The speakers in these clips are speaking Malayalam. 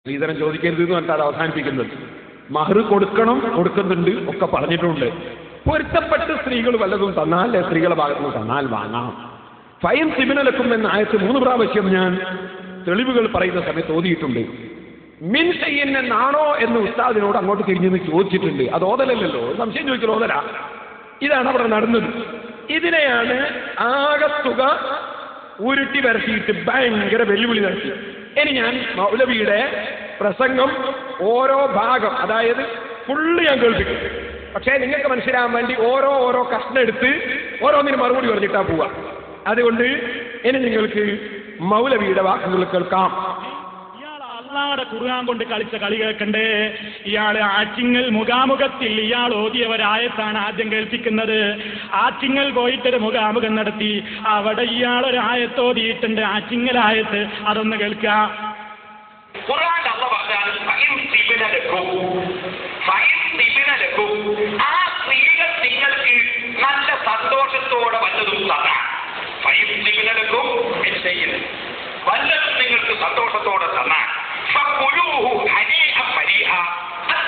സ്ത്രീധനം ചോദിക്കരുത് എന്ന് പറഞ്ഞാൽ അത് അവസാനിപ്പിക്കുന്നത്. മഹർ കൊടുക്കണം, കൊടുക്കുന്നുണ്ട്, ഒക്കെ പറഞ്ഞിട്ടുണ്ട്. പൊരുത്തപ്പെട്ട് സ്ത്രീകൾ വല്ലതും തന്നാൽ, സ്ത്രീകളുടെ ഭാഗത്തുനിന്ന് തന്നാൽ വാങ്ങാം. ഫൈൻ സിബിനലക്കും എന്ന ആയത്ത് 3 പ്രാവശ്യം ഞാൻ തെളിവുകൾ പറയുന്ന സമയത്ത് ഓതിയിട്ടുണ്ട്. മിൻ ഷൈഇൻ എന്നാണോ എന്ന് ഉസ്താദിനോട് അങ്ങോട്ട് തിരിഞ്ഞെന്ന് ചോദിച്ചിട്ടുണ്ട്. അത് ഓതലല്ലോ, സംശയം ചോദിക്കൽ ഓതല. ഇതാണ് അവിടെ നടന്നത്. ഇതിനെയാണ് ആകത്തുക ഉരുട്ടി വരട്ടിയിട്ട് ഭയങ്കര വെല്ലുവിളി നടത്തി. ഇനി ഞാൻ മൗലവിയുടെ പ്രസംഗം ഓരോ ഭാഗം, അതായത് ഫുള്ള് ഞാൻ കേൾപ്പിക്കും. പക്ഷേ നിങ്ങൾക്ക് മനസ്സിലാകാൻ വേണ്ടി ഓരോ കഷ്ണം എടുത്ത് ഓരോന്നിന് മറുപടി പറഞ്ഞിട്ടാ പോവുക. അതുകൊണ്ട് ഇനി നിങ്ങൾക്ക് മൗലവിയുടെ വാക്കുകൾ കേൾക്കാം. അള്ളാഹുവിന്റെ ഖുർആൻ കൊണ്ട് കളിച്ച കളി കേൾക്കണ്ടേ? ഇയാൾ ആറ്റിങ്ങൽ മുഖാമുഖത്തിൽ ഇയാൾ ഓതിയ ഒരായത്താണ് ആദ്യം കേൾപ്പിക്കുന്നത്. ആറ്റിങ്ങൽ പോയിട്ടൊരു മുഖാമുഖം നടത്തി, അവിടെ ഇയാൾ ഒരു ആയത്ത് ഓതിയിട്ടുണ്ട്, ആറ്റിങ്ങൽ ആയത്ത്. അതൊന്ന് കേൾക്കാം. ആ സ്ത്രീകൾ നിങ്ങൾക്ക് നല്ല സന്തോഷത്തോടെ വല്ലതും തന്നാൽ, വല്ലതും നിങ്ങൾക്ക് സന്തോഷത്തോടെ തന്നാൽ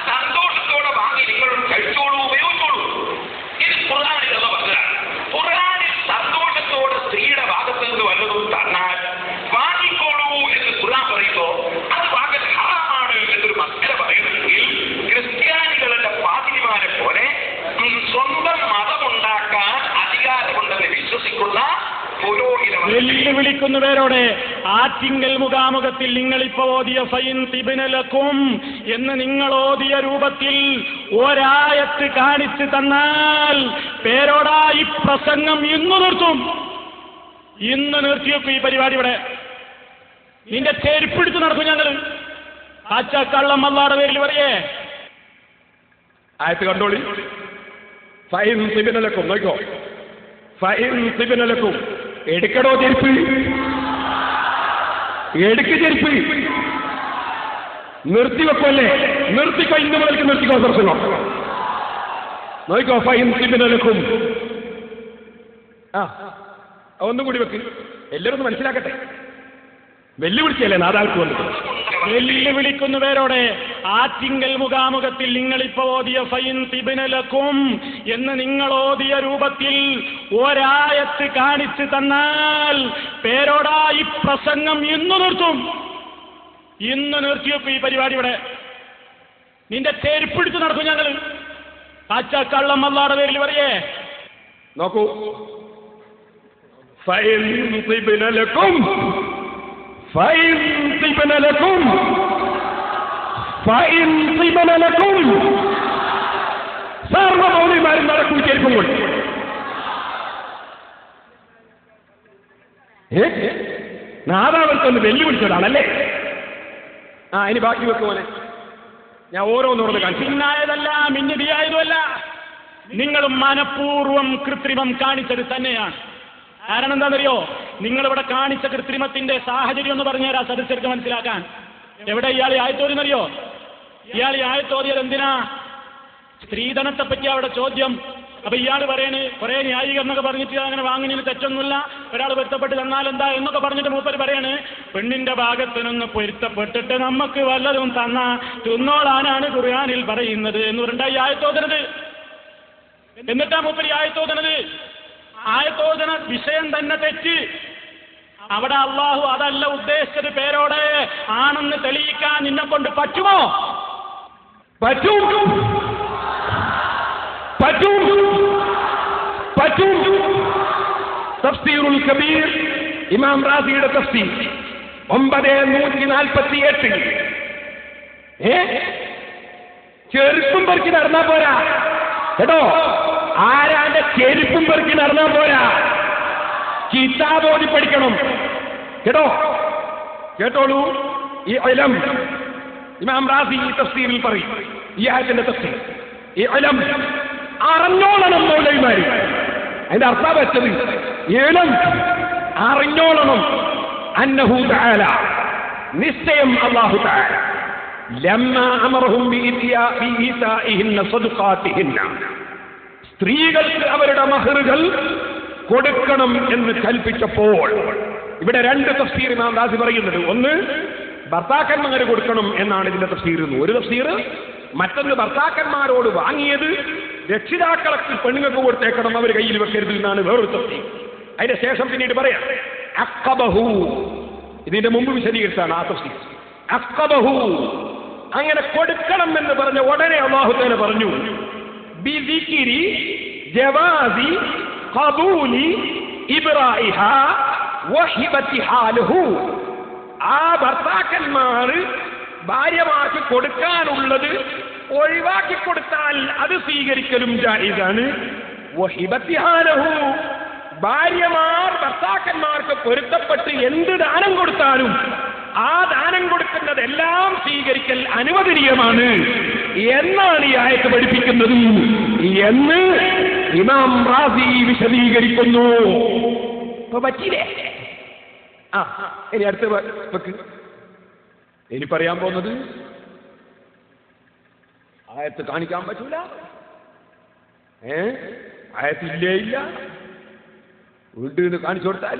സന്തോഷത്തോടെ വാങ്ങി നിങ്ങൾ കഴിച്ചോളൂ, ഉപയോഗിച്ചോളൂ. ഇത് ഖുർആനിലുള്ള പറഞ്ഞതാണ്. ഖുർആനിൽ സന്തോഷത്തോടെ സ്ത്രീയുടെ ഭാഗത്ത് നിന്ന് വല്ലതും തന്നാൽ വാങ്ങിക്കോളൂ എന്ന് ഖുർആൻ പറയുമ്പോ അത് വാങ്ങൽ ഹറാമാണ് എന്നൊരു മസ്അല പറയുന്നെങ്കിൽ ക്രിസ്ത്യാനികളുടെ പാതിരിമാരെ പോലെ സ്വന്തം മതമുണ്ടാക്കാൻ അധികാരമുണ്ടെന്ന് വിശ്വസിക്കുന്ന വെല്ലുവിളിക്കുന്നവരോടെ ആറ്റിങ്ങൽ മുഖാമുഖത്തിൽ നിങ്ങളിപ്പോ ഓതിയ ഫൈൻ തിബിനലക്കും എന്ന് നിങ്ങൾ ഓതിയ രൂപത്തിൽ ഒരായത്ത് കാണിച്ചു തന്നാൽ പേരോടാ ഈ പ്രസംഗം ഇന്ന് നിർത്തും. ഇന്ന് നിർത്തിവെക്കും ഈ പരിപാടി. ഇവിടെ നിന്റെ ചെരുപ്പിടിച്ച് നടക്കും ഞങ്ങൾ. ആച്ചക്കള്ളം അല്ലാടെ പേരിൽ പറയേ. ആയത്ത് കണ്ടോളി. ഫൈൻ തിബിനലക്കും നോക്കോ. ഫൈൻ തിബിനലക്കും എടുക്കടോ ചെരുപ്പ്, എടുക്ക് ചെരുപ്പ്. നിർത്തിവെക്കല്ലേ? നിർത്തിക്കോ, ഇന്ന് മുതൽക്ക് നിർത്തിക്കോ പ്രസംഗം. നോക്കോ. ഫൈൻ തിബിനലക്കും. ഒന്നും കൂടി വെക്ക്, എല്ലാവരും ഒന്ന് മനസ്സിലാക്കട്ടെ. വെല്ലുവിളിച്ചല്ലേ നാദാൾക്ക് വന്നിട്ട്. വെല്ലുവിളിക്കുന്നവരോടെ ആറ്റിങ്ങൽ മുഖാമുഖത്തിൽ നിങ്ങളിപ്പോ ഓതിയ ഫൈൻ തിബിനലക്കും എന്ന് നിങ്ങൾ ഓതിയ രൂപത്തിൽ ഒരായത്ത് കാണിച്ചു തന്നാൽ പേരോടാ ഈ പ്രസംഗം ഇന്ന് നിർത്തും. ഇന്ന് നിർത്തിവെക്കും ഈ പരിപാടി. ഇവിടെ നിന്റെ ചെരുപ്പിടിച്ച് നടക്കും ഞങ്ങൾ. ആച്ചക്കള്ളം അല്ലാടെ പേരിൽ പറയേ. നോക്കൂ. ഫൈൻ തിബിനലക്കും, ഫൈൻ തിബിനലക്കും, ഫൈൻ തിബിനലക്കും. സർവ്വമൗലിമാരും നടക്കും ചെരുപ്പും കൊണ്ട്. നാദാവർക്കൊന്ന് വെല്ലുവിളിച്ചതാണല്ലേ? ഇനി ബാക്കി വെക്കുമോനെ, ഞാൻ ഓരോന്നോട് കാണിച്ചു. പിന്നായതല്ല, മിന്നിടിയായതുമല്ല. നിങ്ങൾ മനഃപൂർവ്വം കൃത്രിമം കാണിച്ചത് തന്നെയാണ്. കാരണം എന്താണെന്നറിയോ? നിങ്ങളിവിടെ കാണിച്ച കൃത്രിമത്തിന്റെ സാഹചര്യം എന്ന് പറഞ്ഞുതരാം സദസ്യർക്ക് മനസ്സിലാക്കാൻ. എവിടെ ഇയാൾ ആയത്തോരിന്നറിയോ? ഇയാൾ ആയത്തോരിയത് എന്തിനാ? സ്ത്രീധനത്തെ പറ്റി അവിടെ ചോദ്യം. അപ്പൊ ഇയാൾ പറയണ് കുറെ ന്യായീകരണമൊക്കെ പറഞ്ഞിട്ട് അങ്ങനെ വാങ്ങിനു തെറ്റൊന്നുമില്ല, ഒരാൾ പൊരുത്തപ്പെട്ട് തന്നാൽ എന്താ എന്നൊക്കെ പറഞ്ഞിട്ട് മൂപ്പര് പറയാണ് പെണ്ണിന്റെ ഭാഗത്തിനൊന്ന് പൊരുത്തപ്പെട്ടിട്ട് നമുക്ക് വല്ലതും തന്നാ തിന്നോളാനാണ് ഖുർആനിൽ പറയുന്നത് എന്ന് പറഞ്ഞിട്ടാ ഈ ആയത്തോതനത്. എന്നിട്ടാ മൂപ്പര് ആയത്തോതനത്. ആയത്തോദന വിഷയം തന്നെ തെറ്റ്. അവിടെ അള്ളാഹു അതല്ല ഉദ്ദേശിച്ചത്. പേരോടെ ആണെന്ന് തെളിയിക്കാൻ നിന്നെ കൊണ്ട് പറ്റുമോ? പറ്റും, പറ്റും, പറ്റും. തഫ്സീറുൽ കബീർ ഇമാം റാസിയുടെ തഫ്സീർ 948. ചെറുപ്പം പെറുക്കി നടന്നാ പോരാ കേട്ടോ. ആരാന്റെ ചെരുപ്പും പെറുക്കി നടന്നാ പോരാ, കിതാബ് ഓതി പഠിക്കണം കേട്ടോ. കേട്ടോളൂ. ഈ ഇൽം ഇമാം റാസി ഈ തഫ്സീറിൽ പറയും, ഈ ആയത്തിന്റെ തഫ്സീർ. ഈ ഇൽം അറിഞ്ഞോളണം മൗലവിമാര്. അതിന്റെ അർത്ഥം വെച്ചത് ഇൽം അറിഞ്ഞോളണം. അന്നഹു തആല, നിശ്ചയം അല്ലാഹു തആല ലമ്മാ അമറഹും ബിഇതാഇഹിന്ന സദഖാതിഹിന്ന, സ്ത്രീകൾക്ക് അവരുടെ മഹറുകൾ കൊടുക്കണം എന്ന് കൽപ്പിച്ചപ്പോൾ ഇവിടെ രണ്ട് തഫ്സീർ ഇമാം റാസി പറയുന്നത്. ഒന്ന് ഭർത്താക്കന്മാർ കൊടുക്കണം എന്നാണ് ഇതിന്റെ തഫ്സീർ. ഒരു തഫ്സീർ, മറ്റൊന്ന് ഭർത്താക്കന്മാരോട് വാങ്ങിയത് രക്ഷിതാക്കൾക്ക് പെണ്ണുങ്ങൾക്ക് കൊടുത്തേക്കണം, അവർ കയ്യിൽ വെക്കരുത് എന്നാണ് വേറൊരു തഫ്സീർ. അതിന്റെ ശേഷം പിന്നീട് പറയാം അഖബഹു, ഇതിന്റെ മുമ്പ് വിശദീകരിച്ചാണ് ആ തഫ്സീർ. അഖബഹു, അങ്ങനെ കൊടുക്കണം എന്ന് പറഞ്ഞ ഉടനെ അല്ലാഹു തആല പറഞ്ഞു ബിദിക്രി ജവാസി ഖബൂലി ഇബ്റാഇഹാ വഹിബതിഹാ ലഹു. ആ ഭർത്താക്കന്മാർ ഭാര്യമാർക്ക് കൊടുക്കാനുള്ളത് ഒഴിവാക്കി കൊടുത്താൽ അത് സ്വീകരിക്കലും ജായിസാണ്. വഹിബതിഹാ ലഹു, ഭാര്യമാർ ഭർത്താക്കന്മാർക്ക് പൊരുത്തപ്പെട്ട് എന്ത് ദാനം കൊടുത്താലും ആ ദാനം കൊടുക്കുന്നതെല്ലാം സ്വീകരിക്കൽ അനുവദനീയമാണ് എന്നാണ് ഈ ആയത്ത് പഠിപ്പിക്കുന്നത് എന്ന് ഇമാം റാസി വിശദീകരിക്കുന്നു. ഇപ്പൊ പറ്റിയില്ലേ? ഇനി അടുത്ത വെക്ക്. ഇനി പറയാൻ പോകുന്നത് ആയത്ത് കാണിക്കാൻ പറ്റൂല, ആയത്തില്ലേ ഇല്ല, വീട്ടിൽ കാണിച്ചു കൊടുത്താൽ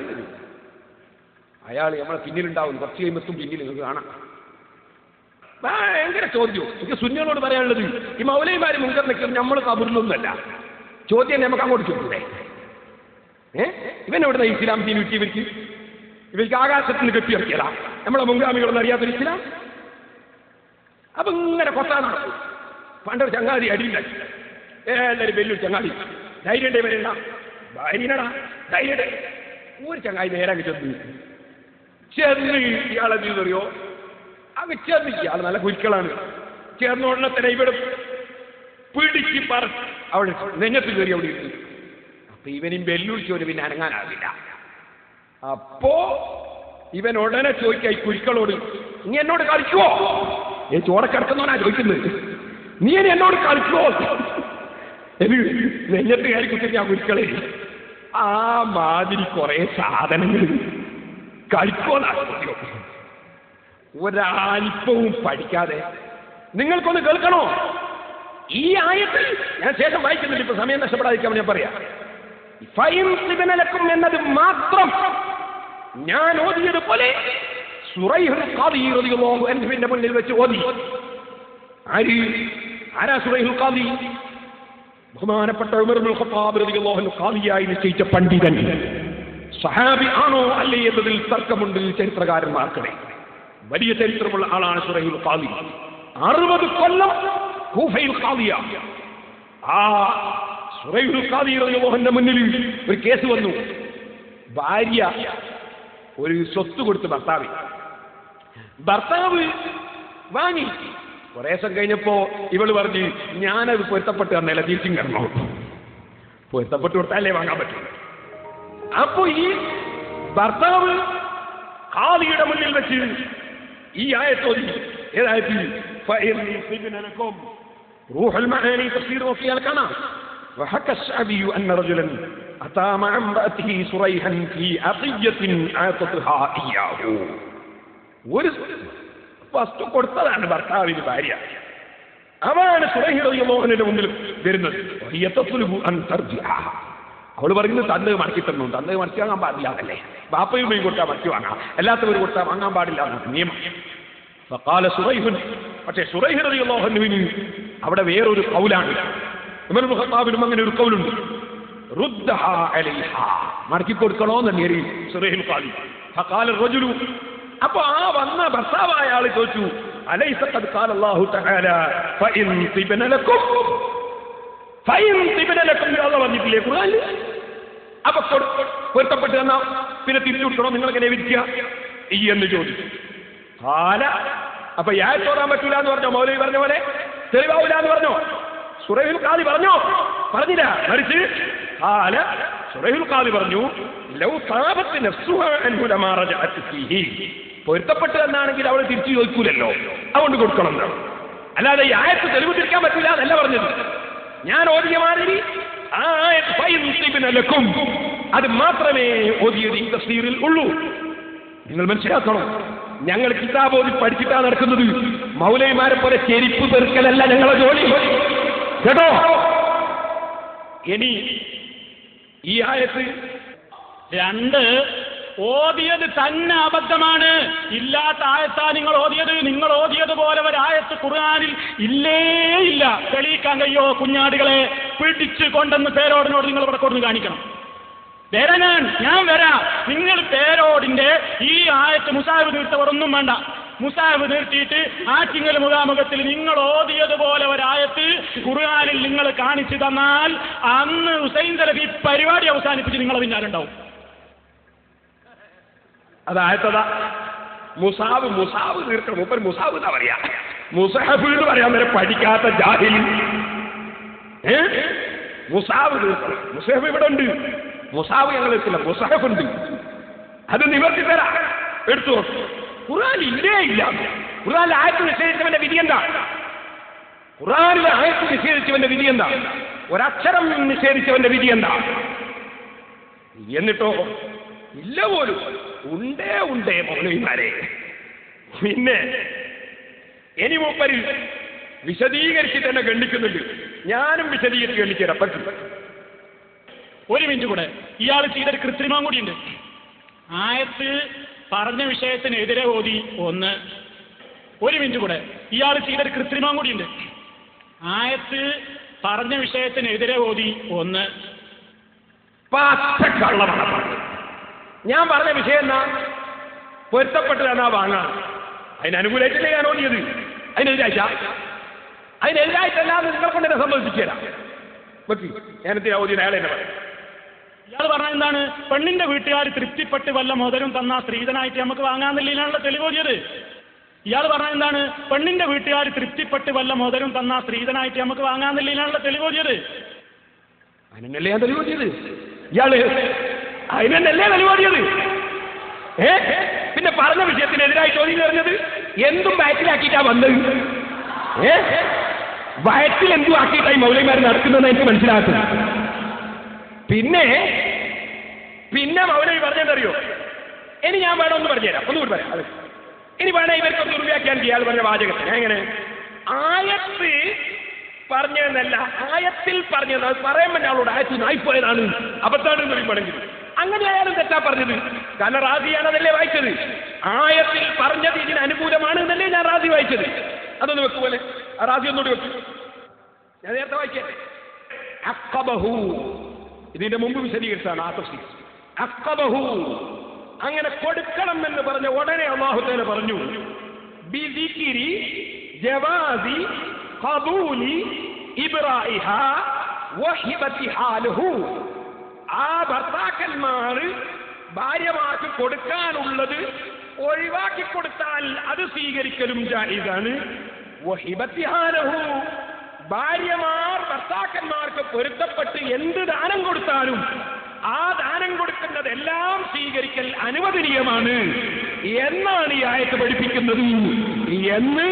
അയാൾ നമ്മളെ പിന്നിലുണ്ടാവും, കുറച്ച് കഴിയുമ്പത്തും പിന്നിൽ നിങ്ങൾക്ക് കാണാം. ഭയങ്കര ചോദ്യം. എനിക്ക് സുന്നികളോട് പറയാനുള്ളത്, ഈ മൗലവിമാര് മുൻകർ നിൽക്കുന്നത് നമ്മൾ കബറിലൊന്നുമല്ല. ചോദ്യം നമുക്ക് അങ്ങോട്ട് ചോദിക്കൂടെ? ഇവനെവിടുന്ന ഇസ്ലാം ദീൻ കിട്ടി? ഇവർക്ക് ആകാശത്തിൽ നിന്ന് കെട്ടിയിറക്കിയതാ നമ്മളെ മുൻഗാമികളൊന്നും അറിയാത്തൊരു ഇസ്ലാം. അപ്പൊ ഇങ്ങനെ കൊത്താൻ നടക്കും. പണ്ടൊരു ചങ്ങാതി അടിയിലാക്കി, എല്ലാവരും വലിയൊരു ചങ്ങാതി, ധൈര്യണ്ടേ വരണ്ട, ഭാര്യനടാ ധൈര്യണ്ടേ. ഒരു ചങ്ങാതി നേരെ ചെന്ന് ഇയാളെ അറിയോ, അങ്ങ് ചെന്ന് ഇയാൾ നല്ല കുരുക്കളാണ്. ചേർന്ന ഉടനെ തന്നെ ഇവിടെ പിടിച്ച് പറ അവിടെ നെഞ്ഞത്ത് കയറി അവിടെ ഇരുന്നു. അപ്പൊ ഇവനും വെല്ലുവിളിച്ചവന് പിന്നെ അനങ്ങാനാവില്ല. അപ്പോ ഇവൻ ഉടനെ ചോദിക്കായി കുരുക്കളോട്, നീ എന്നോട് കളിക്കുവോ? ചോടക്കിടക്കുന്നവനാ ചോദിക്കുന്നത്, നീ എന്നോട് കളിക്കുവോ? നെഞ്ഞത്ത് കയറി കുത്തിട്ട് ഞാൻ കുരുക്കളെ ആ മാതിരി കുറെ സാധനങ്ങൾ കളിക്കോന്നാ ചോദ്യം. ഒരൽപ്പവും പഠിക്കാതെ നിങ്ങൾക്കൊന്ന് കേൾക്കണോ? ഈ ആയത്തിൽ ഞാൻ ശേഷം വായിക്കുന്നുണ്ട്, ഇപ്പൊ സമയം നഷ്ടപ്പെടാതിരിക്കാൻ ഞാൻ പറയാം. ഫൈൻസിബനലക്കും എന്നത് മാത്രം ഞാൻ ഓതിയതുപോലെ സുറൈഹുൽ ഖാദി റളിയല്ലാഹു അൻഹുവിന്റെ മുന്നിൽ വെച്ച് ഓതി. ആരാ സുറൈഹുൽ ഖാദി? ബഹുമാനപ്പെട്ട ഉമർ ഇബ്നുൽ ഖത്താബ് റളിയല്ലാഹു അൻഹു ഖാദിയായി നിശ്ചയിച്ച പണ്ഡിതൻ. സഹാബി ആണോ അല്ലേ എന്നതിൽ തർക്കമുണ്ട് ചരിത്രകാരന്മാർക്കിടെ. വലിയ ചരിത്രമുള്ള ആളാണ് സുറൈഹുൽ ഖാദി. 60 കൊല്ലം കൂഫയിൽ ഖാദിയ. ആ സുറൈഹുൽ ഖാദി റളിയല്ലാഹു അൻഹുവിന്റെ മുന്നിൽ ഒരു കേസ് വന്നു. ഭാര്യ ഒരു സ്വത്ത് കൊടുത്ത് ഭർത്താവ് വാങ്ങി. കുറേ ദിവസം കഴിഞ്ഞപ്പോ ഇവള് പറഞ്ഞ്, ഞാനത് പൊരുത്തപ്പെട്ട് തന്നല്ല, തിരിച്ചും കരണോ. പൊരുത്തപ്പെട്ട് കൊടുത്താലേ വാങ്ങാൻ പറ്റും. അപ്പൊ ഈ ഭർത്താവ് ഖാദിയുടെ മുന്നിൽ വെച്ച് ഈ ആയത്തോതി. ഏതായത്തിൽ? റൂഹുൽ മആനി തഫ്സീർ നോക്കിയാൽ കാണാം. وحكى الشعبي أن رجلا أتى مع امرأته صريحا في عطية أعطتها إياه. ഒരു വസ്തു കൊടുത്തതാണ് ഭർത്താവിന് ഭാര്യ. അവനാണ് സുറൈഹ് റളിയല്ലാഹു അൻഹുവിന്റെ മുന്നിൽ വരുന്നത്. അവള് പറയുന്നത് തന്ന് മടക്കി തന്നു. തന്ന് മടക്കി വാങ്ങാൻ പാടില്ല എന്നല്ലേ? ബാപ്പയും കൊടുത്താൽ മടക്കി വാങ്ങാം, അല്ലാത്തവർ കൊടുത്താൽ വാങ്ങാൻ പാടില്ല എന്നാണ് നിയമം. ഫഖാല സുറൈഹുൻ, പക്ഷേ സുറൈഹ് റളിയല്ലാഹു അൻഹുവിന് അവിടെ വേറൊരു ഖൗലാണ്. ഉമർ ഇബ്നുൽ ഖത്താബിനും അങ്ങനെ ഒരു ഖൗലുണ്ട്. റുദ്ദഹാ അലൈഹാ, മടക്കി കൊടുക്കണോന്ന് നേരി സുറൈഹുൽ ഖാദി. ഫഖാല റജുലു, അപ്പൊ ആ വന്ന ഭർത്താവായ ആള് ചോദിച്ചു, അലൈസ ഖദ് ഖാല അല്ലാഹു തആല ഫഇൻ തിബ്ന ലക്കും അല്ലാഹു പറഞ്ഞിട്ടില്ലേ ഖുർആനിൽ? അപ്പൊ പൊരുത്തപ്പെട്ട് തന്നാ പിന്നെ തിരിച്ചു കൊടുക്കണോ? നിങ്ങൾ എങ്ങനെ വിധിക്കുക ഈ എന്ന് ചോദിച്ചു. അപ്പൊ യാത്തോറാൻ പറ്റൂല എന്ന് പറഞ്ഞോ? മൗലവി പറഞ്ഞ പോലെ തെളിവാവൂല എന്ന് പറഞ്ഞോ? സുറൈഹുൽ ഖാദി പറഞ്ഞോ? പറഞ്ഞില്ല. മറിച്ച് സുറൈഹുൽ ഖാദി പറഞ്ഞു, ലൗ താബത്ത് നഫ്സുഹാ അൻഹു ലമാ റജഅത് ഫീഹി, പൊരുത്തപ്പെട്ട് എന്നാണെങ്കിൽ അവൾ തിരിച്ചു ചോദിക്കൂലല്ലോ, അതുകൊണ്ട് കൊടുക്കണം എന്നാണ്. അല്ലാതെ ഈ ആയത്ത് തെളിവ് തിരിക്കാൻ പറ്റില്ല എന്നല്ല പറഞ്ഞത്. ഞാൻ ഓതിയ മാതിരി ആ ആയത്ത് അത് മാത്രമേ ഓതിയത് ഈ തഫ്സീറിൽ ഉള്ളൂ. നിങ്ങൾ മനസ്സിലാക്കണം, ഞങ്ങൾ കിതാബ് ഓതി പഠിച്ചിട്ടാ നടക്കുന്നത്. മൗലവിമാരെ പോലെ ചെരിപ്പ് പെറുക്കലല്ല ഞങ്ങളെ ജോലി, കേട്ടോ? ഇനി ഈ ആയത്ത് 2 ഓതിയത് തന്നെ അബദ്ധമാണ്. ഇല്ലാത്ത ആയത്താ നിങ്ങൾ ഓതിയത്. നിങ്ങൾ ഓതിയതുപോലെ ഒരായത്ത് ഖുർആനിൽ ഇല്ലേ ഇല്ല. തെളിയിക്കാൻ കഴിയോ? കുഞ്ഞാടുകളെ പിടിച്ചു കൊണ്ടെന്ന് പേരോടിനോട് നിങ്ങൾ ഇവിടെ കൊടുന്ന് കാണിക്കണം. വരാൻ ഞാൻ വരാം. നിങ്ങൾ പേരോടിന്റെ ഈ ആയത്ത് മുസാഹിബ് നീർത്തവർ ഒന്നും വേണ്ട. മുസാഹിബ് നിർത്തിയിട്ട് ആറ്റിങ്ങൽ മുഖാമുഖത്തിൽ നിങ്ങൾ ഓതിയതുപോലെ ഒരായത്ത് ഖുർആനിൽ നിങ്ങൾ കാണിച്ചു തന്നാൽ അന്ന് ഹുസൈൻ സലഫി പരിപാടി അവസാനിപ്പിച്ച് നിങ്ങളെ പിന്നാലുണ്ടാവും. അതായത്തതാ മുസാബ് തീർക്കണം. മൂപ്പർ മുസാബ് എന്നാ പറയാ. മുസാഹിബ് എന്ന് പറയാൻ വരെ പഠിക്കാത്ത ജാഹിൽ. മുസാബ് തീർക്കണം. മുസാഹിബ് ഇവിടെ ഉണ്ട്. മുസാബ് ഞങ്ങൾ എത്തില്ല. മുസാഹിബ് ഉണ്ട്. അത് നിവർത്തി തരാ. എടുത്തു. ഖുർആൻ ഇല്ലേ ഇല്ല. ഖുർആനിൽ ആയത്ത് നിഷേധിച്ചവന്റെ വിധി എന്താ? ഖുർആനിലെ ആയത്ത് നിഷേധിച്ചവന്റെ വിധി എന്താ? ഒരക്ഷരം നിഷേധിച്ചവന്റെ വിധി എന്താ? എന്നിട്ടോ ഇല്ല പോലും. ഉണ്ടേ മൗലവിമാരെ. പിന്നെ ഇനി മൂപ്പര് വിശദീകരിച്ച് തന്നെ ഗണ്ണിക്കുന്നുണ്ട്. ഞാനും വിശദീകരിച്ച് ഗണ്ണിച്ചു തരാം. പറ്റും. ഒരു മിനിറ്റ് കൂടെ. ഇയാൾ ചെയ്തൊരു കൃത്രിമം കൂടിയുണ്ട്. ആയത്ത് പറഞ്ഞ വിഷയത്തിനെതിരെ ഓതി ഒന്ന്. ഒരു മിനിറ്റ് കൂടെ. ഇയാൾ ചെയ്തൊരു കൃത്രിമം കൂടിയുണ്ട്. ആയത്ത് പറഞ്ഞ വിഷയത്തിനെതിരെ ഓതി ഒന്ന്. കള്ളമാണ് പറഞ്ഞത്. ഞാൻ പറഞ്ഞ വിഷയം എന്നാ? പൊരുത്തപ്പെട്ടതെന്നാ വാങ്ങാൻ. അതിനനുകൂലമായിട്ടല്ലേ ഞാൻ ഓടിയത്. അതിനെതിരായിട്ടല്ലാതെ നിങ്ങളെ കൊണ്ട് എന്നെ സമ്മതിപ്പിച്ചു തരാം. ഞാനെന്തിനാ ഓതിയത്? അയാളെ തന്നെ പറയാം. ഇയാൾ പറഞ്ഞത് എന്താണ്? പെണ്ണിന്റെ വീട്ടുകാർ തൃപ്തിപ്പെട്ട് വല്ല മുതലും തന്നാ സ്ത്രീധനായിട്ട് നമുക്ക് വാങ്ങാന്നില്ലാണല്ലോ തെളിവോതിയത്. ഇയാൾ പറഞ്ഞത് എന്താണ്? പെണ്ണിന്റെ വീട്ടുകാർ തൃപ്തിപ്പെട്ട് വല്ല മുതലും തന്നാ സ്ത്രീധനായിട്ട് നമുക്ക് വാങ്ങാന്നില്ലാണല്ലോ തെളിവോതിയത്. അതിനല്ലേ ഞാൻ തെളിവോതിയത്? ഇയാള് അതിനല്ലേ തെളിവോതിയത്? പിന്നെ പറഞ്ഞ വിഷയത്തിനെതിരായി ചോദ്യം പറഞ്ഞത് എന്തും വയറ്റിലാക്കിയിട്ടാ വന്നത്. വയറ്റിൽ എന്തും ആക്കിയിട്ടായി മൗലവിമാർ നടക്കുന്നതെന്ന് എനിക്ക് മനസ്സിലാക്കും. പിന്നെ മൗലവി പറഞ്ഞെന്തറിയോ? ഇനി ഞാൻ വേണമെന്ന് പറഞ്ഞുതരാം. ഒന്നുകൂടി പറയാം. ഇനി വേണേ ഇവർക്കൊന്ന് ദുർവ്യാഖ്യാനം ഇയാൾ പറഞ്ഞ വാചകത്തിന്. എങ്ങനെ? ആയത്ത് പറഞ്ഞതെന്നല്ല, ആയത്തിൽ പറഞ്ഞത്. അത് പറയുമ്പോൾ ഞങ്ങളോട് ആയത്ത് നായിപ്പോയതാണ്, അബദ്ധാണെന്ന് പറയുമ്പോഴെങ്കിൽ അങ്ങനെ ആയാലും തെറ്റാ പറഞ്ഞത്. കാരണം റാസിയാണ് അതല്ലേ വായിച്ചത്. ആയത്തിൽ പറഞ്ഞത് ഇതിന് അനുകൂലമാണ് എന്നല്ലേ ഞാൻ റാസി വായിച്ചത്. അതൊന്ന് വെക്കുപോലെ. ആ റാസി ഒന്നുകൂടി വെക്കും. ഞാൻ നേരത്തെ വായിക്കട്ടെ. അഖബഹു, ഇതിന്റെ മുമ്പ് വിശദീകരിച്ചാണ്. അഖബഹു, അങ്ങനെ കൊടുക്കണം എന്ന് പറഞ്ഞ ഉടനെ അല്ലാഹു തആല പറഞ്ഞു ബിദിക്രി ജവാസി ഖബൂലി ഇബ്റാഇഹാ വഹിബതിഹാ ലഹു. ആ ഭർത്താക്കന്മാർ ഭാര്യമാർക്ക് കൊടുക്കാനുള്ളത് ഒഴിവാക്കി കൊടുത്താൽ അത് സ്വീകരിക്കലും ജായിസാണ്. വഹിബതിഹാ ലഹു, ഭാര്യമാർ ഭർത്താക്കന്മാർക്ക് പൊരുത്തപ്പെട്ട് എന്ത് ദാനം കൊടുത്താലും ആ ദാനം കൊടുക്കുന്നതെല്ലാം സ്വീകരിക്കൽ അനുവദനീയമാണ് എന്നാണ് ഈ ആയത്ത് പഠിപ്പിക്കുന്നത് എന്ന്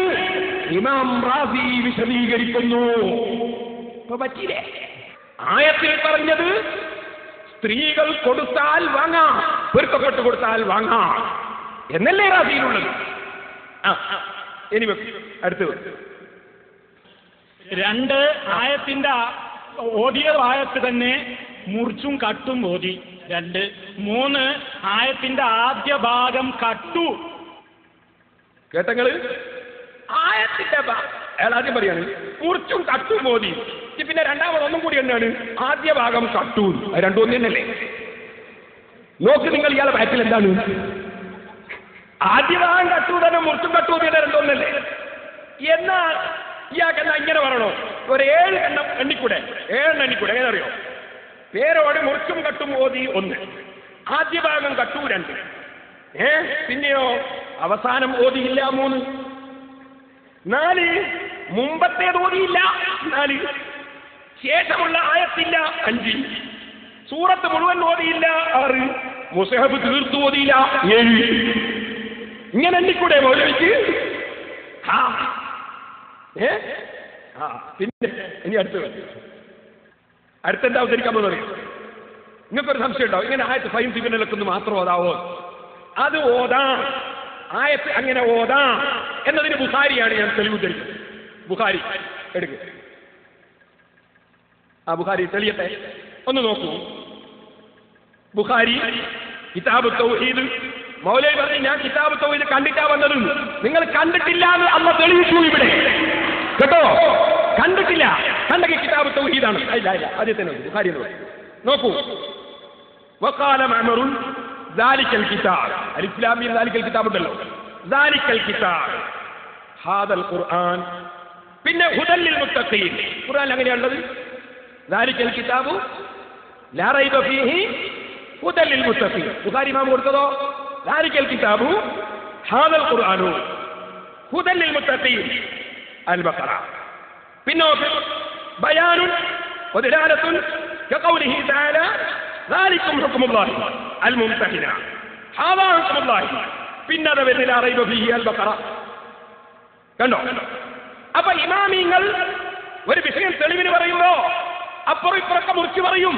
ഇമാം റാസി വിശദീകരിക്കുന്നു. ഇപ്പൊ പറ്റിയില്ലേ? ആയത്തിൽ പറഞ്ഞത് സ്ത്രീകൾ കൊടുത്താൽ വാങ്ങാം, പൊരുത്തപ്പെട്ട് കൊടുത്താൽ വാങ്ങാം എന്നല്ലേ റാസിയിലുള്ളത്. ഇനി അടുത്ത് രണ്ട്, ആയത്തിന്റെ ഓതിയ ആയത്ത് തന്നെ മുറിച്ചും കട്ടും ഓതി. 2. 3, ആയത്തിന്റെ ആദ്യ ഭാഗം കട്ടു. കേട്ടങ്ങള്? ആയത്തിന്റെ അയാൾ ആദ്യം പറയാണ് മുറിച്ചും കട്ടും ഓതി. പിന്നെ രണ്ടാമത് ഒന്നും കൂടി എന്താണ്? ആദ്യ ഭാഗം കട്ടു. രണ്ടും ഒന്നു തന്നെയല്ലേ? നോക്ക് നിങ്ങൾ, ഇയാളെ ബാറ്റിൽ എന്താണ്? ആദ്യ ഭാഗം കട്ടു തന്നെ, മുറിച്ചും കട്ടു ഓതിയുടെ രണ്ടൊന്നല്ലേ? എന്നാ ഇയാൾക്കെന്നാ ഇങ്ങനെ പറയണോ? ഒരു 7 എണ്ണം എണ്ണിക്കൂടെ? 7 എണ്ണിക്കൂടെ? എങ്ങനെ അറിയോ? പേരോട് മുറിച്ചും കട്ടും ഓതി 1, ആദ്യ ഭാഗം കട്ടു 2, പിന്നെയോ അവസാനം ഓതിയില്ല 3, 4 മുമ്പത്തേത് ഓതിയില്ല 4, ശേഷമുള്ള ആയത്തില്ല 5, സൂറത്ത് മുഴുവൻ ഓതിയില്ല 6, മുസഹഫ് തീർത്തു ഓതിയില്ല 7. ഇങ്ങനെ എണ്ണിക്കൂടെ മൗലവിക്ക്? പിന്നെ ഇനി അടുത്തെന്താ അവതരിക്കാൻ പോകുന്നത്? നിങ്ങൾക്കൊരു സംശയം ഉണ്ടാവും, ഇങ്ങനെ ആയത്ത് ഫൈൻ സിഗ്നലൊക്കെ മാത്രം ഓതാവോ? അത് ഓതാം, ആയത്ത് അങ്ങനെ ഓതാം എന്നതിന് ബുഖാരിയാണ് ഞാൻ തെളിവ് തരുന്നത്. ബുഖാരി എടുക്കുക. ബുഖാരി തെളിയട്ടെ, ഒന്ന് നോക്കൂ. ബുഖാരി കിതാബ് തൗഹീദ്. മൗലവി പറഞ്ഞു ഞാൻ കിതാബ് തൗഹീദ് കണ്ടിട്ടാ വന്നത്. നിങ്ങൾ കണ്ടിട്ടില്ല എന്ന് അള്ളാഹ് തെളിയിച്ചു ഇവിടെ കേട്ടോ. കണ്ടിട്ടില്ല, കണ്ടെങ്കിൽ കിതാബ് തൗഹീദാണ്. ഇല്ല ആദ്യത്തെ ബുഖാരി നോക്കൂ. വഖാല മഅ്മറുൻ ദാലിക്കൽ കിതാബ്, അലിഫ് ലാം മീം ദാലിക്കൽ കിതാബ് ഉണ്ടല്ലോ, ദാലിക്കൽ കിതാബ് ഹാദൽ ഖുർആൻ. പിന്നെ ഹുദൽ ലിൽ മുത്തഖീൻ, ഖുർആൻ അങ്ങനെയുള്ളത് ദാലിക്കൽ കിതാബു ലാ റൈബ ഫീഹി ഹുദൽ ലിൽ മുത്തഖീൻ. ബുഖാരി ഇമാം കൊടുത്തതോ ദാലിക്കൽ കിതാബു ഹാദൽ ഖുർആനു ഹുദൽ ലിൽ മുത്തഖീൻ അൽ ബഖറ. പിന്നെ ബയാനുൻ വദിലാലത്തുൻ കഖൗലിഹി തആല ദാലികും ഹുക്മുല്ലാഹി അൽ മുംതഹിന ഹാദാ ഹുക്മുല്ലാഹി. പിന്നെ അത് ലാ റൈബ ഫീഹി അൽ ബഖറ. കണ്ടോ? അപ്പൊ ഇമാമിങ്ങൾ ഒരു വിഷയം തെളിവിന് പറയുമ്പോ അപ്പുറം ഇപ്പുറക്കെ മുറിച്ച് പറയും.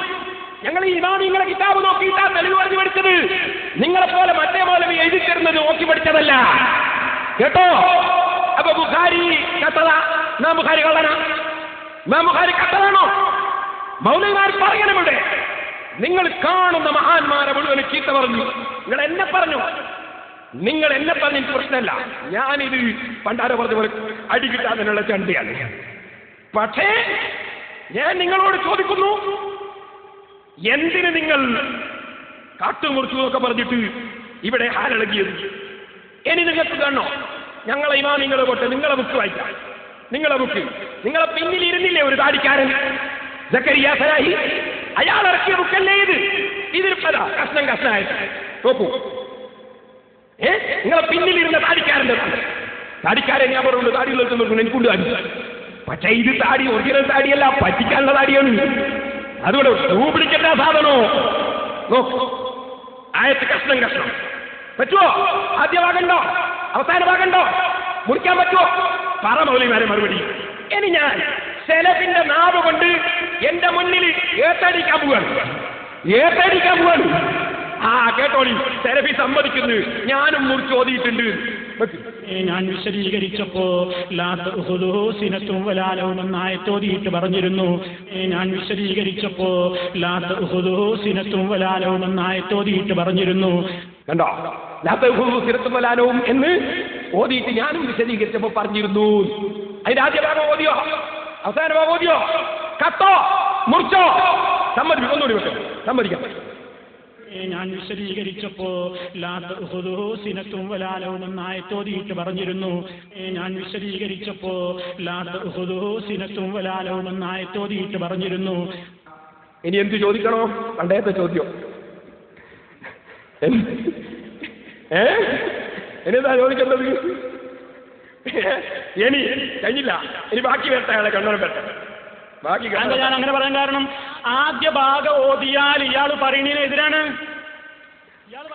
ഞങ്ങൾ ഈ ഇമാമിങ്ങളെ കിതാബ് നോക്കിയിട്ടാ തെളിവ് പറഞ്ഞു പഠിച്ചത്. നിങ്ങളെ പോലെ മറ്റേ പോലെ എഴുതി തരുന്നത് നോക്കി പഠിച്ചതല്ല കേട്ടോ. അപ്പൊ ബുഖാരി കത്തത, നാം ബുഖാരി കള്ളനാ? നാം ബുഖാരി കത്തതാണോ? മൗലവിമാർ പറയണം ഇവിടെ. നിങ്ങൾ കാണുന്ന മഹാന്മാരെ മുഴുവൻ ചീത്ത പറഞ്ഞു. നിങ്ങൾ എന്നെ പറഞ്ഞു എനിക്ക് പ്രശ്നമല്ല. ഞാനിത് പണ്ടാരോ പറഞ്ഞ പോലെ അടി കിട്ടാതിനുള്ള ചണ്ടിയാണ്. പക്ഷേ ഞാൻ നിങ്ങളോട് ചോദിക്കുന്നു, എന്തിന് നിങ്ങൾ കാട്ടുമുറിച്ചു എന്നൊക്കെ പറഞ്ഞിട്ട് ഇവിടെ ഹാലിളകിയത്? ഇനി നിങ്ങൾക്ക് കാണണോ? ഞങ്ങളെ ഇമാമിങ്ങളെ പോട്ടെ, നിങ്ങളെ ബുക്ക് വായിക്കാം. നിങ്ങളെ ബുക്ക്, നിങ്ങളെ പിന്നിൽ ഇരുന്നില്ലേ ഒരു താടിക്കാരൻ സക്കരിയ സലാഹി? അയാൾ ഇറക്കിയ ബുക്കല്ലേ ഇത്? ഇതിൽ പല കഷ്ണം കഷ്ണമായിട്ട് നോക്കൂ. നിങ്ങളെ പിന്നിലിരുന്ന താടിക്കാരൻ്റെ താടിക്കാരൻ ഞാൻ പറഞ്ഞു, താടി നോക്കുന്നു എനിക്കൊണ്ട് താടി. പക്ഷേ ഇത് താടി ഒറിജിനൽ താടിയല്ല, പറ്റിക്കാനുള്ള താടിയാണ്. അതുകൊണ്ട് ഡ്യൂപ്ലിക്കേറ്റ് സാധനോ നോക്കൂ. ആയത്ത് കഷ്ണം കഷ്ണം പറ്റുമോ? ആദ്യ ഭാഗണ്ടോ അവസാന ഭാഗണ്ടോ മുറിക്കാൻ പറ്റുമോ? പറ മൗലവിമാരെ മറുപടി. ഇനി ഞാൻ സെലഫിന്റെ നാവ് കൊണ്ട് എന്റെ മുന്നിൽ ഏത്തടിക്കാൻ പോവാണ്. ആ കേട്ടോളി, സെലഫി സമ്മതിക്കുന്നു, ഞാനും മുറിച്ച് ഓതിയിട്ടുണ്ട്. ഞാൻ വിശദീകരിച്ചപ്പോ ആയത്തോതിയിട്ട് പറഞ്ഞിരുന്നു. ഞാൻ വിശദീകരിച്ചപ്പോ ആയത്തോതിയിട്ട് പറഞ്ഞിരുന്നു. കണ്ടോ? സിനത്തും എന്ന് ഓതിയിട്ട് ഞാനും വിശദീകരിച്ചപ്പോ പറഞ്ഞിരുന്നു. അതിന്റെ ആദ്യ ഭാഗം ഓതിയോ അവസാന ഭാഗം ഓതിയോ? കത്തോ മുറിച്ചോ? സമ്മതിക്കും. ഒന്നുകൂടി വെക്കും, സമ്മതിക്കാം. ഞാൻ വിശദീകരിച്ചപ്പോ സിനത്തും ആയത്തോതിയിട്ട് പറഞ്ഞിരുന്നു. ഞാൻ വിശദീകരിച്ചപ്പോ സിനത്തും ആയത്തോതിയിട്ട് പറഞ്ഞിരുന്നു. ഇനി എന്ത് ചോദിക്കണോ? പണ്ടത്തെ ചോദ്യം എന്താ ചോദിക്കേണ്ടത്? ഇനി കഴിഞ്ഞില്ല, ഇനി ബാക്കി വരട്ടെ, അയാളെ കണ്ണൂർ വരട്ടെ. ബാക്കി ഞാൻ അങ്ങനെ പറയാൻ കാരണം, ആദ്യ ഭാഗം ഓതിയാൽ ഇയാൾ പറയുന്നതിനെതിരാണ്.